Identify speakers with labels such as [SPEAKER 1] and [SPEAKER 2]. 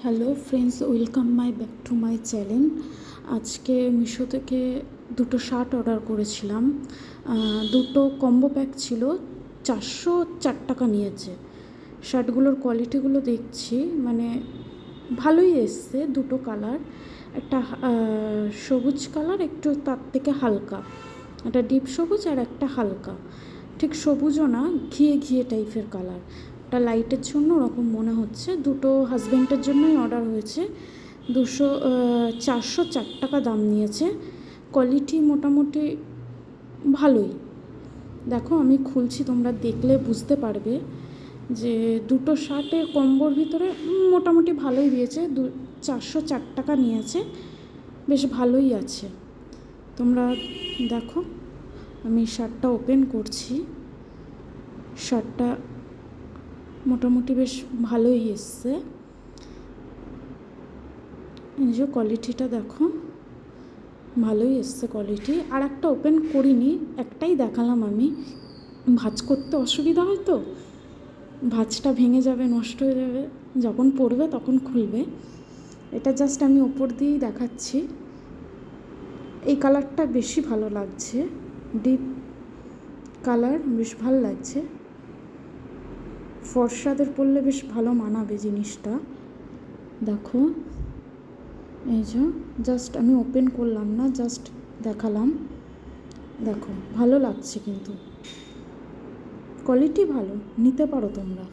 [SPEAKER 1] Hello friends, welcome back to my channel. আজকে মিশো থেকে দুটো শার্ট অর্ডার করেছিলাম। দুটো কম্বো প্যাক ছিল, 404 টাকা নিয়েছে। শার্টগুলোর কোয়ালিটিগুলো দেখছি, মানে ভালোই এসছে। দুটো কালার, একটা সবুজ কালার, একটু তার থেকে হালকা, একটা ডিপ সবুজ আর একটা হালকা, ঠিক সবুজও না, ঘিয়ে ঘিয়ে টাইপের কালার। একটা লাইটের জন্য ওরকম মনে হচ্ছে। দুটো হাজব্যান্ডের জন্যই অর্ডার হয়েছে। 404 টাকা দাম নিয়েছে। কোয়ালিটি মোটামুটি ভালোই। দেখো আমি খুলছি, তোমরা দেখলে বুঝতে পারবে যে দুটো শার্টের কম্বোর ভিতরে মোটামুটি ভালোই দিয়েছে। 404 টাকা নিয়েছে, বেশ ভালোই আছে। তোমরা দেখো, আমি শার্টটা ওপেন করছি। শার্টটা মোটামুটি বেশ ভালোই এসছে। এই যে কোয়ালিটিটা দেখো, ভালোই এসছে কোয়ালিটি। আর একটা ওপেন করিনি, একটাই দেখালাম আমি। ভাঁজ করতে অসুবিধা হয় তো, ভাঁজটা ভেঙে যাবে, নষ্ট হয়ে যাবে, যখন পড়বে তখন খুলবে। এটা জাস্ট আমি ওপর দিয়েই দেখাচ্ছি। এই কালারটা বেশি ভালো লাগছে, ডিপ কালার, বেশ ভালো লাগছে। ফর্সাদের পরলে বেশ ভালো মানাবে জিনিসটা। দেখো এই যে জাস্ট আমি ওপেন করলাম না, জাস্ট দেখালাম। দেখো ভালো লাগছে, কিন্তু কোয়ালিটি ভালো, নিতে পারো তোমরা।